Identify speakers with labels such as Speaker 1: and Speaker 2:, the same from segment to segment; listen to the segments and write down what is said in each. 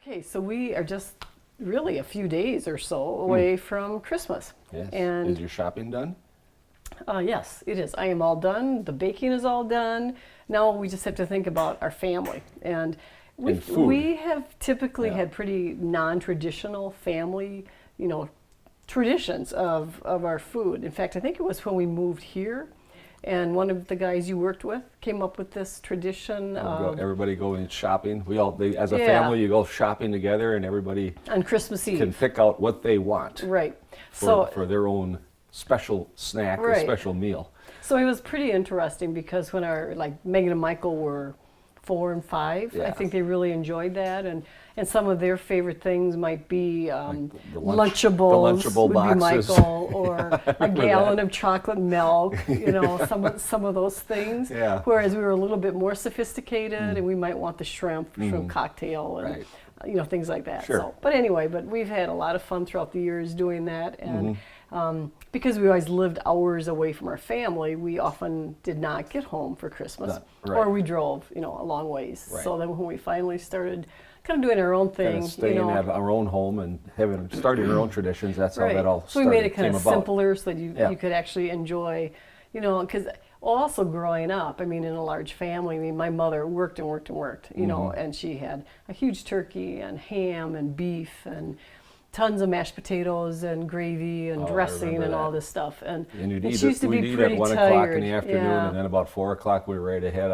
Speaker 1: Okay, so we are just really a few days or so away from Christmas.
Speaker 2: Yes.
Speaker 1: And
Speaker 2: Is your shopping done?
Speaker 1: yes, it is. I am all done. The baking is all done. Now we just have to think about our family. And
Speaker 2: food.
Speaker 1: we have typically
Speaker 2: Yeah.
Speaker 1: had pretty non-traditional family, traditions of our food. In fact, I think it was when we moved here, and one of the guys you worked with came up with this tradition of
Speaker 2: Everybody going shopping. As a
Speaker 1: Yeah.
Speaker 2: family, you go shopping together, and everybody
Speaker 1: on Christmas Eve.
Speaker 2: can pick out what they want
Speaker 1: Right.
Speaker 2: for their own special snack or
Speaker 1: Right.
Speaker 2: special meal.
Speaker 1: So it was pretty interesting because when Megan and Michael were 4 and 5, I
Speaker 2: Yeah.
Speaker 1: think they really enjoyed that, and some of their favorite things might be
Speaker 2: the
Speaker 1: Lunchables,
Speaker 2: Lunchable
Speaker 1: would
Speaker 2: boxes.
Speaker 1: be Michael, or a
Speaker 2: remember
Speaker 1: gallon
Speaker 2: that.
Speaker 1: of chocolate milk, some of those things.
Speaker 2: Yeah.
Speaker 1: Whereas we were a little bit more sophisticated, and we might want the shrimp cocktail and
Speaker 2: Right.
Speaker 1: things like that.
Speaker 2: Sure.
Speaker 1: So, but anyway, we've had a lot of fun throughout the years doing that, and because we always lived hours away from our family, we often did not get home for Christmas,
Speaker 2: Right.
Speaker 1: or we drove, a long ways.
Speaker 2: Right.
Speaker 1: So then when we finally started kind of doing our own thing,
Speaker 2: Kind of staying at our own home and starting our own traditions. That's how that all
Speaker 1: so we made it kind
Speaker 2: came
Speaker 1: of
Speaker 2: about.
Speaker 1: simpler so that
Speaker 2: Yeah.
Speaker 1: you could actually enjoy, because also growing up, in a large family, my mother worked and worked and worked, and she had a huge turkey and ham and beef and tons of mashed potatoes and gravy and
Speaker 2: Oh, I
Speaker 1: dressing
Speaker 2: remember
Speaker 1: and all
Speaker 2: that.
Speaker 1: this stuff. And
Speaker 2: And
Speaker 1: she used to be
Speaker 2: we'd eat
Speaker 1: pretty
Speaker 2: at 1
Speaker 1: tired.
Speaker 2: o'clock in the afternoon,
Speaker 1: Yeah.
Speaker 2: and then about 4 o'clock we were ready to head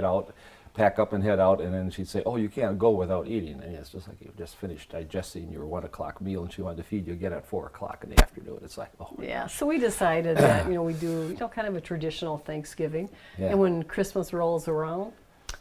Speaker 2: out, pack up and head out, and then she'd say, "Oh, you can't go without eating." And it's just like you just finished digesting your 1 o'clock meal, and she wanted to feed you again at 4 o'clock in the afternoon. It's like, oh my
Speaker 1: Yeah, so we decided that we do kind of a traditional Thanksgiving,
Speaker 2: Yeah.
Speaker 1: and when Christmas rolls around,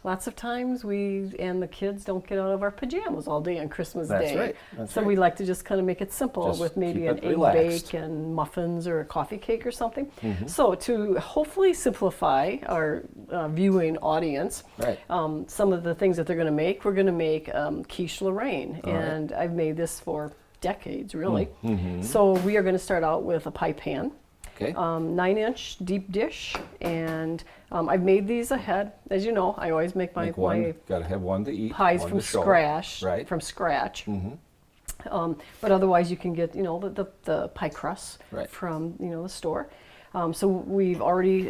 Speaker 1: lots of times we and the kids don't get out of our pajamas all day on Christmas
Speaker 2: That's
Speaker 1: Day.
Speaker 2: right, that's
Speaker 1: so
Speaker 2: right.
Speaker 1: we like to just kind of make it simple
Speaker 2: Just
Speaker 1: with maybe
Speaker 2: keep
Speaker 1: an
Speaker 2: it
Speaker 1: egg
Speaker 2: relaxed.
Speaker 1: bake and muffins or a coffee cake or something.
Speaker 2: Mm-hmm.
Speaker 1: So to hopefully simplify our viewing audience,
Speaker 2: Right.
Speaker 1: some of the things that they're going to make, we're going to make Quiche Lorraine,
Speaker 2: All right.
Speaker 1: and I've made this for decades, really.
Speaker 2: Mm-hmm.
Speaker 1: So we are going to start out with a pie pan.
Speaker 2: Okay.
Speaker 1: 9-inch deep dish, and I've made these ahead. As you know, I always make my
Speaker 2: Got to have one to eat.
Speaker 1: pies
Speaker 2: one
Speaker 1: from
Speaker 2: to show.
Speaker 1: scratch.
Speaker 2: Right.
Speaker 1: From scratch.
Speaker 2: Mm-hmm.
Speaker 1: But otherwise, you can get the pie crust
Speaker 2: Right.
Speaker 1: from the store. So we've already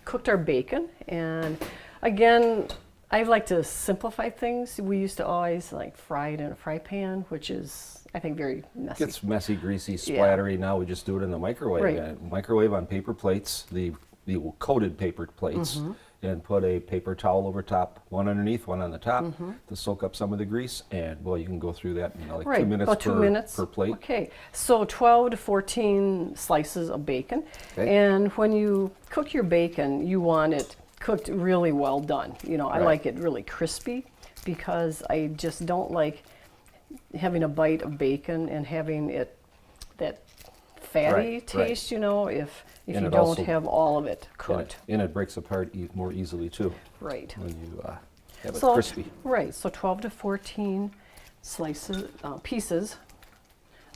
Speaker 1: cooked our bacon, and again, I like to simplify things. We used to always fry it in a fry pan, which is, I think, very messy.
Speaker 2: Gets messy, greasy, splattery. Now we just do it in the microwave.
Speaker 1: Right.
Speaker 2: Microwave on paper plates, the coated paper plates, and put a paper towel over top, one underneath, one on the top, to soak up some of the grease. And boy, you can go through that in 2 minutes,
Speaker 1: about 2 minutes
Speaker 2: per plate.
Speaker 1: Okay, so 12 to 14 slices of bacon.
Speaker 2: Okay.
Speaker 1: And when you cook your bacon, you want it cooked really well done. I
Speaker 2: Right.
Speaker 1: like it really crispy because I just don't like having a bite of bacon and having that fatty
Speaker 2: Right,
Speaker 1: taste, if
Speaker 2: And
Speaker 1: you
Speaker 2: it
Speaker 1: don't
Speaker 2: also-
Speaker 1: have all of it cooked.
Speaker 2: And it breaks apart more easily too
Speaker 1: Right.
Speaker 2: when you have it
Speaker 1: So,
Speaker 2: crispy.
Speaker 1: Right, so 12 to 14 pieces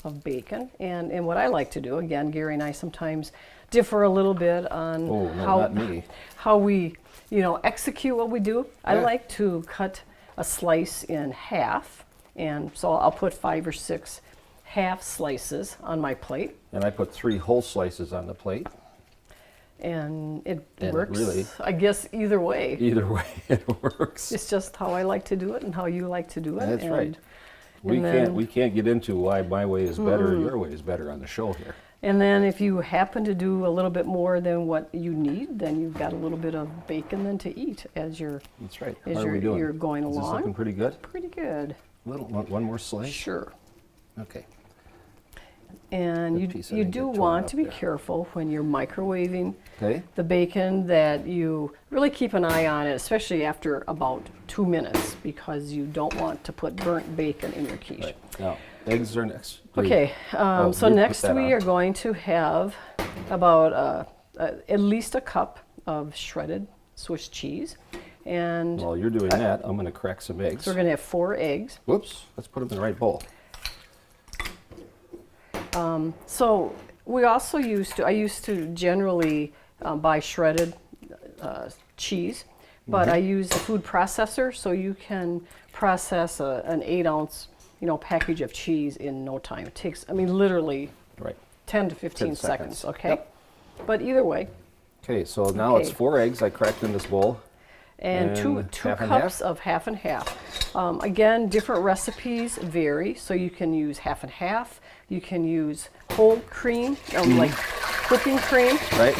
Speaker 1: of bacon. And what I like to do, again, Gary and I sometimes differ a little bit on
Speaker 2: Oh, no, not me.
Speaker 1: how we, execute what we do. I
Speaker 2: Yeah.
Speaker 1: like to cut a slice in half, and so I'll put 5 or 6 half slices on my plate,
Speaker 2: And I put 3 whole slices on the plate.
Speaker 1: and it
Speaker 2: And
Speaker 1: works,
Speaker 2: really-
Speaker 1: I guess, either way.
Speaker 2: Either way, it works.
Speaker 1: It's just how I like to do it and how you like to do it.
Speaker 2: That's right.
Speaker 1: and
Speaker 2: We
Speaker 1: then-
Speaker 2: can't get into why my way is better or your way is better on the show here.
Speaker 1: And then if you happen to do a little bit more than what you need, then you've got a little bit of bacon then to eat as you're
Speaker 2: That's right.
Speaker 1: As
Speaker 2: How are we doing?
Speaker 1: you're going
Speaker 2: Is this
Speaker 1: along.
Speaker 2: looking pretty good?
Speaker 1: pretty good.
Speaker 2: One more slice?
Speaker 1: Sure.
Speaker 2: Okay.
Speaker 1: And
Speaker 2: Good
Speaker 1: you
Speaker 2: piece I
Speaker 1: you
Speaker 2: didn't
Speaker 1: do
Speaker 2: get torn
Speaker 1: want
Speaker 2: up
Speaker 1: to be
Speaker 2: there.
Speaker 1: careful when you're microwaving
Speaker 2: Okay.
Speaker 1: the bacon that you really keep an eye on it, especially after about 2 minutes, because you don't want to put burnt bacon in your quiche.
Speaker 2: Right. Now, eggs are next.
Speaker 1: Okay,
Speaker 2: Oh,
Speaker 1: so
Speaker 2: you put
Speaker 1: next
Speaker 2: that
Speaker 1: we
Speaker 2: on.
Speaker 1: are going to have about at least a cup of shredded Swiss cheese, and
Speaker 2: While you're doing that, I'm going to crack some eggs.
Speaker 1: so we're going to have 4 eggs.
Speaker 2: Whoops. Let's put them in the right bowl.
Speaker 1: So we also I used to generally buy shredded cheese, but I use a food processor, so you can process an 8-ounce, package of cheese in no time. It takes, literally
Speaker 2: Right.
Speaker 1: 10 to 15
Speaker 2: 10
Speaker 1: seconds,
Speaker 2: seconds.
Speaker 1: okay?
Speaker 2: Yep.
Speaker 1: But either way,
Speaker 2: Okay, so now it's
Speaker 1: Okay.
Speaker 2: 4 eggs I cracked in this bowl.
Speaker 1: and two
Speaker 2: half and
Speaker 1: cups
Speaker 2: half?
Speaker 1: of half and half. Again, different recipes vary, so you can use half and half. You can use whole cream, like whipping cream.
Speaker 2: Right?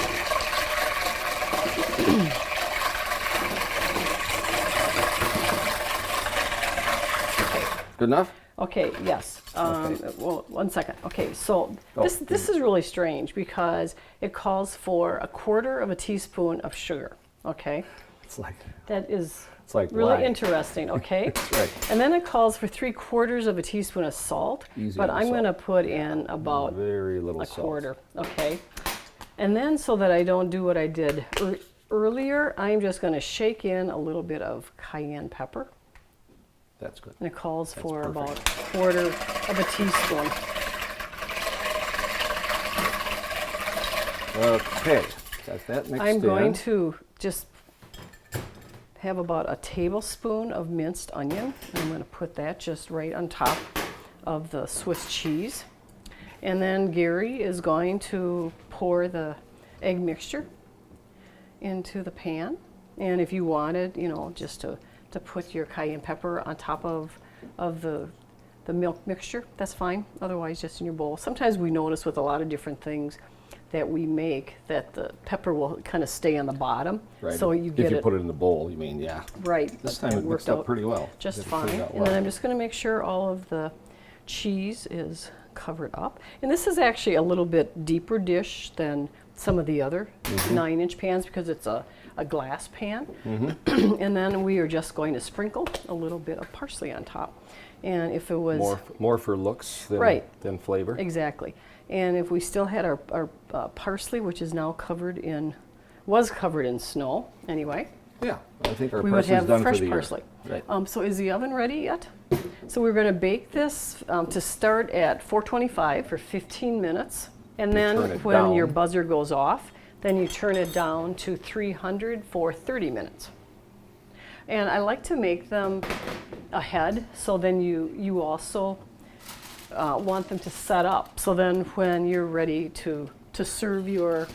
Speaker 2: Good enough?
Speaker 1: Okay, yes.
Speaker 2: Okay.
Speaker 1: Well, 1 second. Okay, so
Speaker 2: Oh,
Speaker 1: this is really strange because it calls for 1/4 teaspoon of sugar. Okay,
Speaker 2: It's like
Speaker 1: that is
Speaker 2: It's like
Speaker 1: really
Speaker 2: lime.
Speaker 1: interesting. Okay,
Speaker 2: right.
Speaker 1: and then it calls for 3/4 teaspoon of salt.
Speaker 2: Easy
Speaker 1: but
Speaker 2: on
Speaker 1: I'm
Speaker 2: salt.
Speaker 1: going to put in about
Speaker 2: Very little
Speaker 1: a
Speaker 2: salt.
Speaker 1: 1/4. Okay, and then so that I don't do what I did earlier, I'm just going to shake in a little bit of cayenne pepper.
Speaker 2: That's good.
Speaker 1: And it calls
Speaker 2: That's
Speaker 1: for
Speaker 2: perfect.
Speaker 1: about 1/4 teaspoon.
Speaker 2: Okay, got that mixed
Speaker 1: I'm going
Speaker 2: in.
Speaker 1: to just have about a tablespoon of minced onion. I'm going to put that just right on top of the Swiss cheese. And then Gary is going to pour the egg mixture into the pan. And if you wanted, just to put your cayenne pepper on top of the milk mixture, that's fine. Otherwise, just in your bowl. Sometimes we notice with a lot of different things that we make that the pepper will kind of stay on the bottom.
Speaker 2: Right.
Speaker 1: So you
Speaker 2: if
Speaker 1: get
Speaker 2: you
Speaker 1: it
Speaker 2: put it in the bowl, you mean, yeah.
Speaker 1: right.
Speaker 2: This
Speaker 1: but
Speaker 2: time it
Speaker 1: worked
Speaker 2: mixed up
Speaker 1: out
Speaker 2: pretty well.
Speaker 1: just
Speaker 2: It turned
Speaker 1: fine.
Speaker 2: out
Speaker 1: And
Speaker 2: well.
Speaker 1: then I'm just going to make sure all of the cheese is covered up. And this is actually a little bit deeper dish than some of the other 9-inch pans because it's a glass pan. And then we are just going to sprinkle a little bit of parsley on top. And if it was
Speaker 2: More for looks than,
Speaker 1: Right.
Speaker 2: than flavor.
Speaker 1: exactly, and if we still had our parsley, which is now was covered in snow anyway,
Speaker 2: Yeah, I think our
Speaker 1: we would
Speaker 2: parsley's
Speaker 1: have
Speaker 2: done
Speaker 1: fresh
Speaker 2: for the
Speaker 1: parsley.
Speaker 2: year. Right.
Speaker 1: So is the oven ready yet? So we're going to bake this to start at 425 for 15 minutes. And then
Speaker 2: turn it
Speaker 1: when your
Speaker 2: down.
Speaker 1: buzzer goes off, then you turn it down to 300 for 30 minutes. And I like to make them ahead, so then you also want them to set up. So then when you're ready to serve your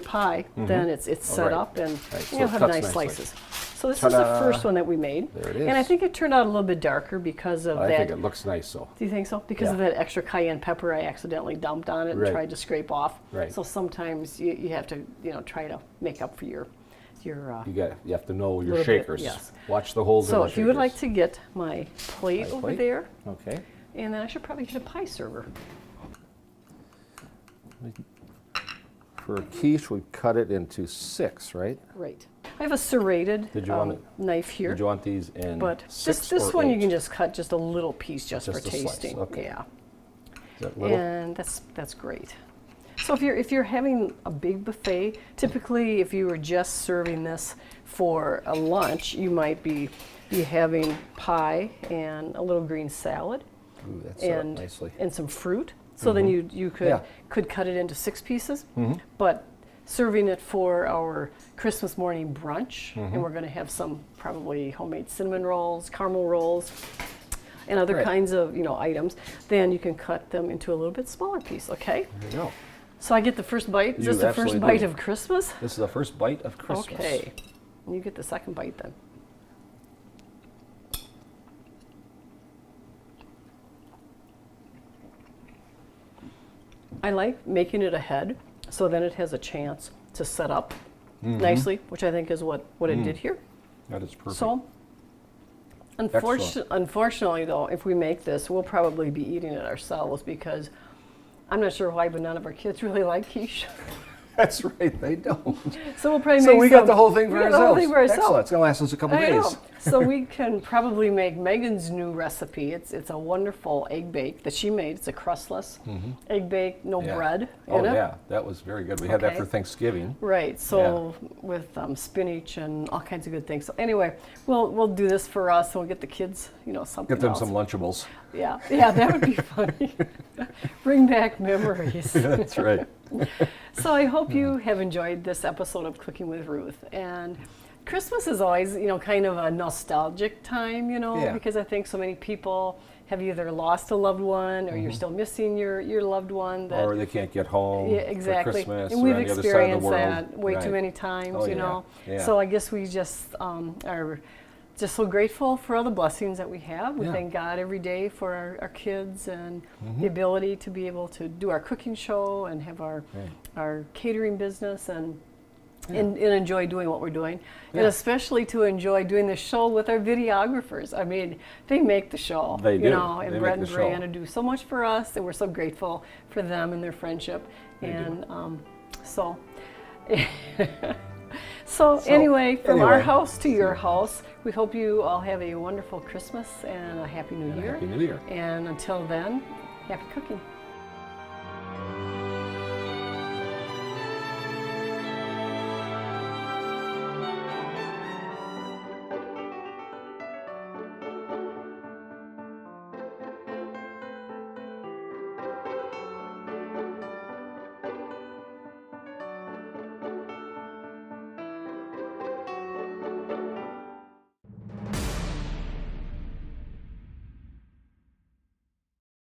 Speaker 1: pie, then it's set
Speaker 2: right.
Speaker 1: up and
Speaker 2: Right, so
Speaker 1: you'll
Speaker 2: it
Speaker 1: have
Speaker 2: cuts
Speaker 1: nice
Speaker 2: nicely.
Speaker 1: slices. So this is the
Speaker 2: Ta-da.
Speaker 1: first one that we made.
Speaker 2: There it
Speaker 1: And I
Speaker 2: is.
Speaker 1: think it turned out a little bit darker because of
Speaker 2: I
Speaker 1: that.
Speaker 2: think it looks nice, so.
Speaker 1: Do you think so? Because of
Speaker 2: Yeah.
Speaker 1: that extra cayenne pepper I accidentally dumped on it and
Speaker 2: Right.
Speaker 1: tried to scrape off.
Speaker 2: Right.
Speaker 1: So sometimes you have to try to make up for your
Speaker 2: You have to know your
Speaker 1: Little bit,
Speaker 2: shakers.
Speaker 1: yes.
Speaker 2: Watch the holes in
Speaker 1: So
Speaker 2: the
Speaker 1: if you would like
Speaker 2: shakers.
Speaker 1: to get my plate
Speaker 2: My
Speaker 1: over
Speaker 2: plate?
Speaker 1: there,
Speaker 2: Okay.
Speaker 1: and then I should probably get a pie server.
Speaker 2: For a quiche, we cut it into 6, right?
Speaker 1: Right. I have a serrated
Speaker 2: Did you want
Speaker 1: knife here.
Speaker 2: Did you want these in
Speaker 1: But
Speaker 2: 6
Speaker 1: this
Speaker 2: or
Speaker 1: one you
Speaker 2: 8?
Speaker 1: can just cut just a little piece just for
Speaker 2: Just a slice,
Speaker 1: tasting.
Speaker 2: okay.
Speaker 1: Yeah.
Speaker 2: Is that little?
Speaker 1: And that's great. So if you're having a big buffet, typically if you were just serving this for a lunch, you might be having pie and a little green salad
Speaker 2: Ooh, that's set up
Speaker 1: and
Speaker 2: nicely.
Speaker 1: and some fruit. So then you could
Speaker 2: Yeah.
Speaker 1: could cut it into 6 pieces. But serving it for our Christmas morning brunch, and we're going to have some probably homemade cinnamon rolls, caramel rolls, and other
Speaker 2: Right.
Speaker 1: kinds of items. Then you can cut them into a little bit smaller piece. Okay.
Speaker 2: There you go.
Speaker 1: So I get the first bite. Is
Speaker 2: You
Speaker 1: this the first
Speaker 2: absolutely
Speaker 1: bite
Speaker 2: do.
Speaker 1: of Christmas?
Speaker 2: This is the first bite of Christmas.
Speaker 1: Okay. You get the second bite then. I like making it ahead, so then it has a chance to set up nicely, which I think is what it did here.
Speaker 2: That is perfect.
Speaker 1: So, unfortunately, though, if we make this, we'll probably be eating it ourselves because I'm not sure why, but none of our kids really like quiche.
Speaker 2: That's right, they don't.
Speaker 1: So we'll probably
Speaker 2: So
Speaker 1: make
Speaker 2: we got
Speaker 1: some-
Speaker 2: the whole thing for
Speaker 1: we got
Speaker 2: ourselves.
Speaker 1: the whole thing for ourselves.
Speaker 2: Excellent. It's going to last us a couple
Speaker 1: I
Speaker 2: days.
Speaker 1: know. So we can probably make Megan's new recipe. It's a wonderful egg bake that she made. It's a crustless egg bake, no
Speaker 2: Yeah.
Speaker 1: bread
Speaker 2: Oh,
Speaker 1: in it.
Speaker 2: yeah, that was very good. We had that
Speaker 1: Okay.
Speaker 2: for Thanksgiving.
Speaker 1: Right. So with spinach and all kinds of good things. So anyway, we'll do this for us. And we'll get the kids, something
Speaker 2: Get them
Speaker 1: else.
Speaker 2: some Lunchables.
Speaker 1: Yeah, that would be funny. Bring back memories.
Speaker 2: That's right.
Speaker 1: So I hope you have enjoyed this episode of Cooking with Ruth. And Christmas is always, kind of a nostalgic time,
Speaker 2: Yeah.
Speaker 1: because I think so many people have either lost a loved one or you're still missing your loved one. That,
Speaker 2: Or they can't get home
Speaker 1: yeah, exactly.
Speaker 2: for Christmas
Speaker 1: And
Speaker 2: or
Speaker 1: we've
Speaker 2: on the other side of
Speaker 1: experienced
Speaker 2: the world.
Speaker 1: that way too
Speaker 2: Right.
Speaker 1: many times,
Speaker 2: Oh, yeah. Yeah.
Speaker 1: So I guess we just are just so grateful for all the blessings that we have. We
Speaker 2: Yeah.
Speaker 1: thank God every day for our kids and the ability to be able to do our cooking show and have our catering business and enjoy doing what we're doing, and
Speaker 2: Yeah.
Speaker 1: especially to enjoy doing the show with our videographers. I mean, they make the show.
Speaker 2: They do.
Speaker 1: And
Speaker 2: They
Speaker 1: Brett
Speaker 2: make
Speaker 1: and
Speaker 2: the show.
Speaker 1: Brianna do so much for us, and we're so grateful for them and their friendship.
Speaker 2: They do.
Speaker 1: And so, so anyway, from our house to your house, we hope you all have a wonderful Christmas and a Happy New Year.
Speaker 2: Happy New Year.
Speaker 1: And until then, happy cooking.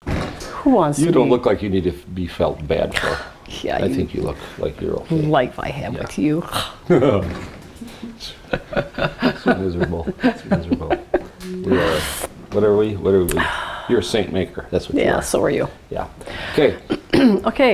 Speaker 1: Who wants
Speaker 2: You
Speaker 1: to
Speaker 2: don't
Speaker 1: be
Speaker 2: look like you need to be felt bad for.
Speaker 1: Yeah,
Speaker 2: I
Speaker 1: you
Speaker 2: think you look like you're okay.
Speaker 1: life I have with you.
Speaker 2: It's miserable. It's miserable. We are, what are we? What are we? You're a saint maker. That's what you
Speaker 1: Yeah,
Speaker 2: are.
Speaker 1: so are you.
Speaker 2: Yeah. Okay.
Speaker 1: Okay.